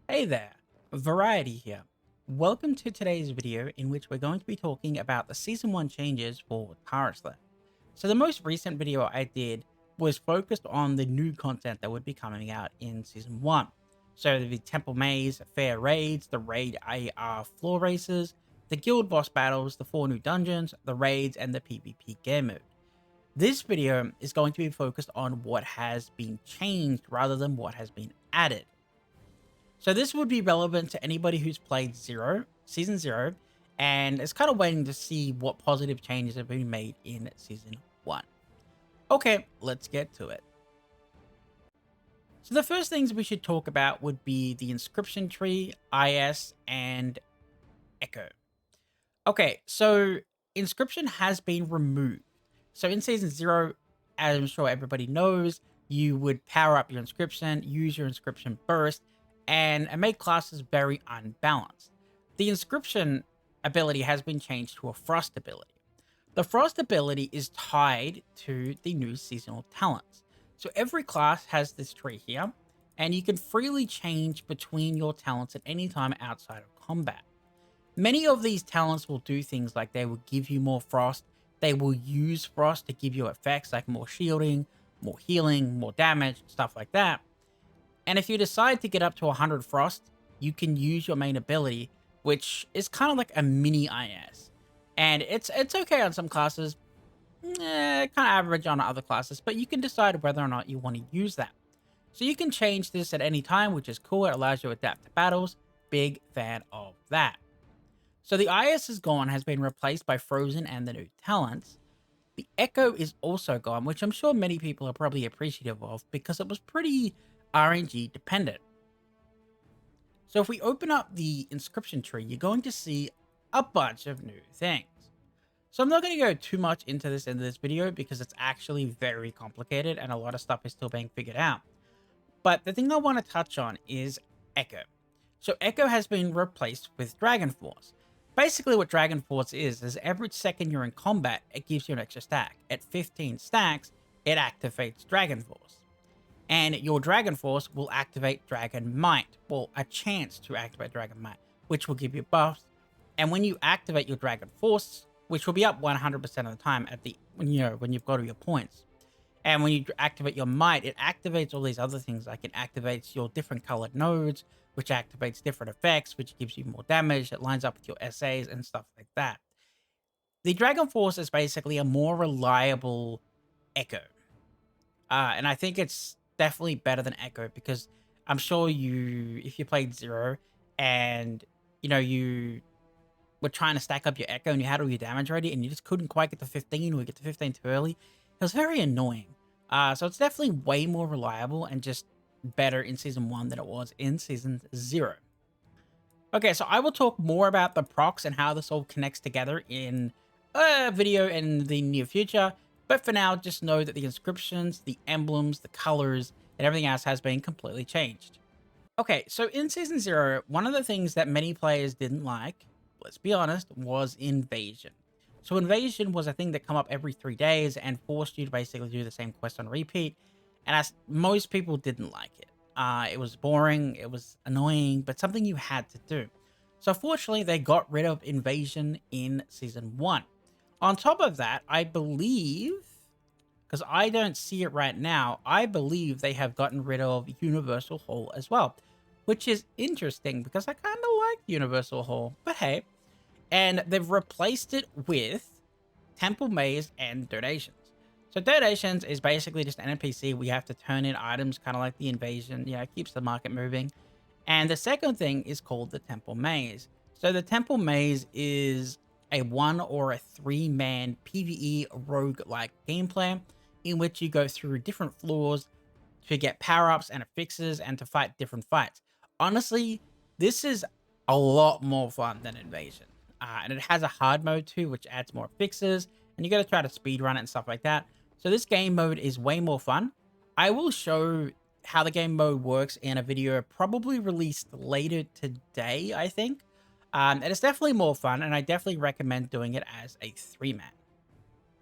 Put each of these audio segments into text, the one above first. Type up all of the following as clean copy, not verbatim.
Hey there, Variety here. Welcome to today's video in which we're going to be talking about the Season 1 changes for Tarisland. So the most recent video I did was focused on the new content that would be coming out in Season 1. So the Temple Maze, Fair Raids, the Raid AR floor races, the Guild boss battles, the 4 new dungeons, the raids, and the PvP game mode. This video is going to be focused on what has been changed rather than what has been added. So this would be relevant to anybody who's played Season 0, and is kind of waiting to see what positive changes have been made in Season 1. Okay, let's get to it. So the first things we should talk about would be the inscription tree, IS, and Echo. Okay, so inscription has been removed. So in Season 0, as I'm sure everybody knows, you would power up your inscription, use your inscription burst, and make classes very unbalanced. The inscription ability has been changed to a frost ability. The frost ability is tied to the new seasonal talents. So every class has this tree here, and you can freely change between your talents at any time outside of combat. Many of these talents will do things like they will give you more frost, they will use frost to give you effects like more shielding, more healing, more damage, stuff like that. And if you decide to get up to 100 frost, you can use your main ability, which is kind of like a mini IS. And it's okay on some classes, kind of average on other classes, but you can decide whether or not you want to use that. So you can change this at any time, which is cool. It allows you to adapt to battles. Big fan of that. So the IS is gone, has been replaced by Frozen and the new talents. The Echo is also gone, which I'm sure many people are probably appreciative of because it was pretty RNG dependent. So if we open up the inscription tree, you're going to see a bunch of new things. So I'm not going to go too much into this video because it's actually very complicated and a lot of stuff is still being figured out. But the thing I want to touch on is Echo. So Echo has been replaced with Dragon Force. Basically what Dragon Force is every second you're in combat, it gives you an extra stack. At 15 stacks, it activates Dragon Force. And your Dragon Force will activate Dragon Might, well, a chance to activate Dragon Might, which will give you buffs. And when you activate your Dragon Force, which will be up 100% of the time at the when you've got all your points, and when you activate your Might, it activates all these other things, like it activates your different colored nodes, which activates different effects, which gives you more damage. It lines up with your SAs and stuff like that. The Dragon Force is basically a more reliable Echo, and I think it's definitely better than Echo because I'm sure if you played 0 and you were trying to stack up your Echo and you had all your damage ready and you just couldn't quite get to 15 or get to 15 too early, it was very annoying. So it's definitely way more reliable and just better in Season 1 than it was in Season 0. Okay, so I will talk more about the procs and how this all connects together in a video in the near future. But for now, just know that the inscriptions, the emblems, the colors, and everything else has been completely changed. Okay, so in Season 0, one of the things that many players didn't like, let's be honest, was Invasion. So Invasion was a thing that come up every 3 days and forced you to basically do the same quest on repeat. And as most people didn't like it. It was boring, it was annoying, but something you had to do. So fortunately, they got rid of Invasion in Season 1. On top of that, I believe, because I don't see it right now, I believe they have gotten rid of Universal Hall as well, which is interesting because I kind of like Universal Hall, but hey. And they've replaced it with Temple Maze and Donations. So Donations is basically just an NPC. We have to turn in items, kind of like the Invasion. It keeps the market moving. And the second thing is called the Temple Maze. So the Temple Maze is a 1 or a 3-man PvE rogue-like gameplay in which you go through different floors to get power-ups and affixes and to fight different fights. Honestly, this is a lot more fun than Invasion. And it has a hard mode too, which adds more affixes, and you got to try to speedrun it and stuff like that. So this game mode is way more fun. I will show how the game mode works in a video probably released later today, I think. And it's definitely more fun, and I definitely recommend doing it as a 3-man.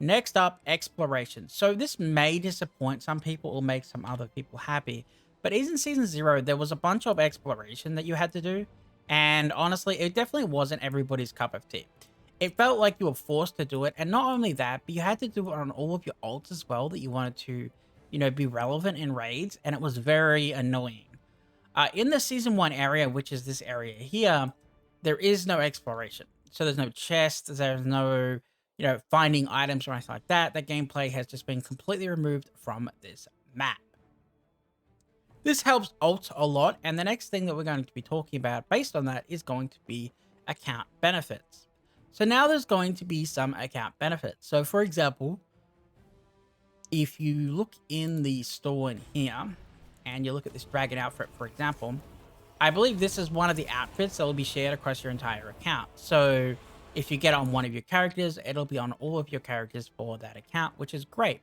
Next up, exploration. So this may disappoint some people or make some other people happy, But in Season 0, there was a bunch of exploration that you had to do, and honestly, it definitely wasn't everybody's cup of tea. It felt like you were forced to do it, and not only that, but you had to do it on all of your ults as well that you wanted to, be relevant in raids, and it was very annoying. In the Season 1 area, which is this area here, there is no exploration. So there's no chests, there's no, finding items or anything like that. The gameplay has just been completely removed from this map. This helps ult a lot, and the next thing that we're going to be talking about based on that is going to be account benefits. So now there's going to be some account benefits. So for example, if you look in the store in here, and you look at this dragon outfit, for example, I believe this is one of the outfits that will be shared across your entire account. So if you get on one of your characters, it'll be on all of your characters for that account, which is great.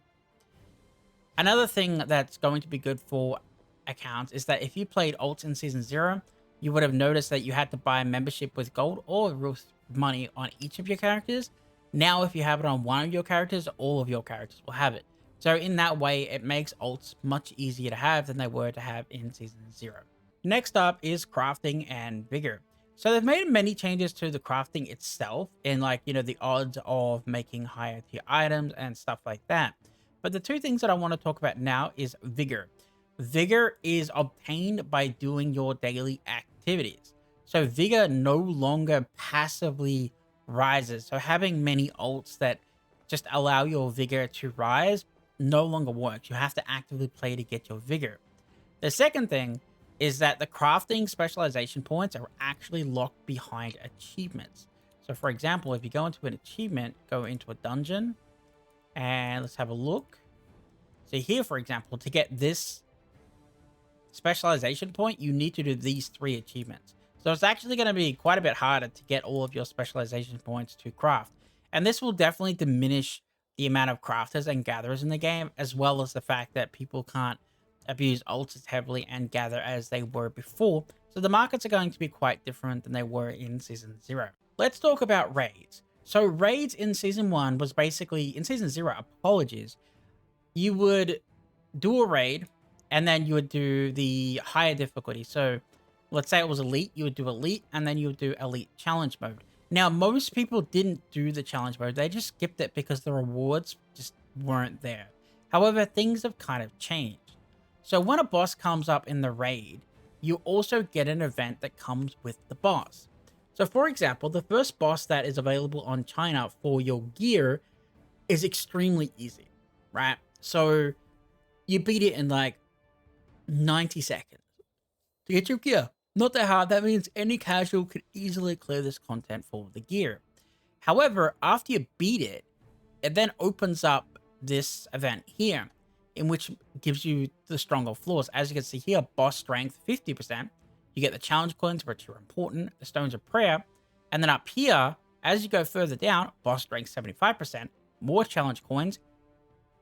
Another thing that's going to be good for accounts is that if you played ults in Season 0, you would have noticed that you had to buy a membership with gold or real money on each of your characters. Now, if you have it on one of your characters, all of your characters will have it. So in that way, it makes ults much easier to have than they were to have in Season 0. Next up is crafting and vigor. So they've made many changes to the crafting itself in the odds of making higher tier items and stuff like that. But the two things that I want to talk about now is vigor. Vigor is obtained by doing your daily activities. So vigor no longer passively rises. So having many ults that just allow your vigor to rise no longer works. You have to actively play to get your vigor. The second thing is that the crafting specialization points are actually locked behind achievements. So for example, if you go into an achievement, go into a dungeon, and let's have a look. So here, for example, to get this specialization point, you need to do these 3 achievements. So it's actually going to be quite a bit harder to get all of your specialization points to craft. And this will definitely diminish the amount of crafters and gatherers in the game, as well as the fact that people can't abuse ults as heavily and gather as they were before. So the markets are going to be quite different than they were in Season 0. Let's talk about raids. So raids in Season 1 was basically, in Season 0, apologies, you would do a raid, and then you would do the higher difficulty. So let's say it was elite, you would do elite, and then you would do elite challenge mode. Now, most people didn't do the challenge mode. They just skipped it because the rewards just weren't there. However, things have kind of changed. So when a boss comes up in the raid, you also get an event that comes with the boss. So for example, the first boss that is available on China for your gear is extremely easy, right? So you beat it in like 90 seconds to get your gear. Not that hard. That means any casual could easily clear this content for the gear. However, after you beat it, it then opens up this event here, in which gives you the stronger floors. As you can see here, boss strength 50%. You get the challenge coins, which are important, the stones of prayer. And then up here, as you go further down, boss strength 75%, more challenge coins,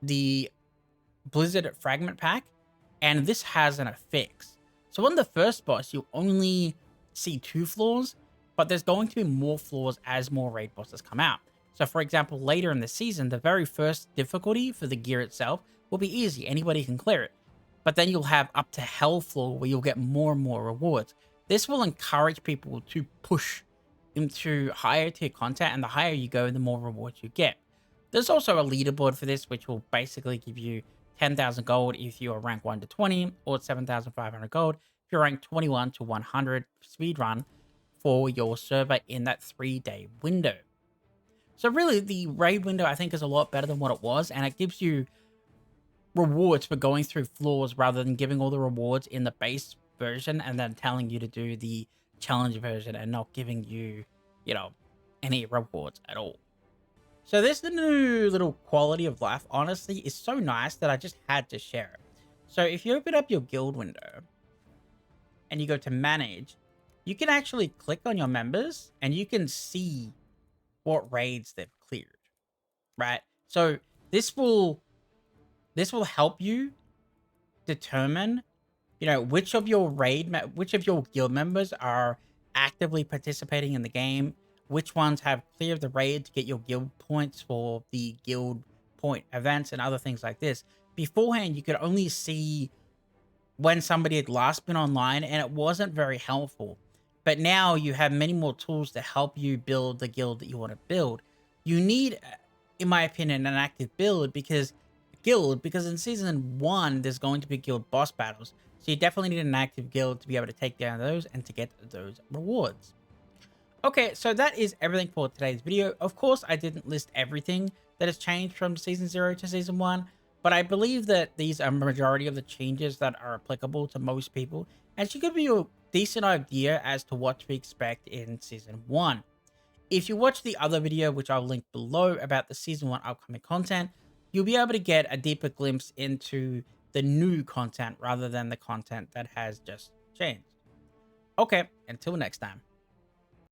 the Blizzard fragment pack, and this has an affix. So on the first boss, you only see 2 floors, but there's going to be more floors as more raid bosses come out. So for example, later in the season, the very first difficulty for the gear itself will be easy. Anybody can clear it. But then you'll have up to hell floor where you'll get more and more rewards. This will encourage people to push into higher tier content, and the higher you go, the more rewards you get. There's also a leaderboard for this, which will basically give you 10,000 gold if you are rank 1 to 20, or 7,500 gold if you're rank 21 to 100 speedrun for your server in that 3-day window. So really, the raid window, I think, is a lot better than what it was, and it gives you rewards for going through floors rather than giving all the rewards in the base version and then telling you to do the challenge version and not giving you, any rewards at all. So this new little quality of life, honestly, is so nice that I just had to share it. So if you open up your guild window and you go to manage, you can actually click on your members and you can see what raids they've cleared, right? So this will help you determine, which of your guild members are actively participating in the game, which ones have cleared the raid to get your guild points for the guild point events and other things like this. Beforehand, you could only see when somebody had last been online and it wasn't very helpful. But now you have many more tools to help you build the guild that you want to build. You need, in my opinion, an active guild because in season 1 there's going to be guild boss battles. So you definitely need an active guild to be able to take down those and to get those rewards. Okay, so that is everything for today's video. Of course, I didn't list everything that has changed from season 0 to season 1, but I believe that these are majority of the changes that are applicable to most people, and should give you a decent idea as to what to expect in season 1. If you watch the other video, which I'll link below, about the season 1 upcoming content, you'll be able to get a deeper glimpse into the new content rather than the content that has just changed. Okay, until next time.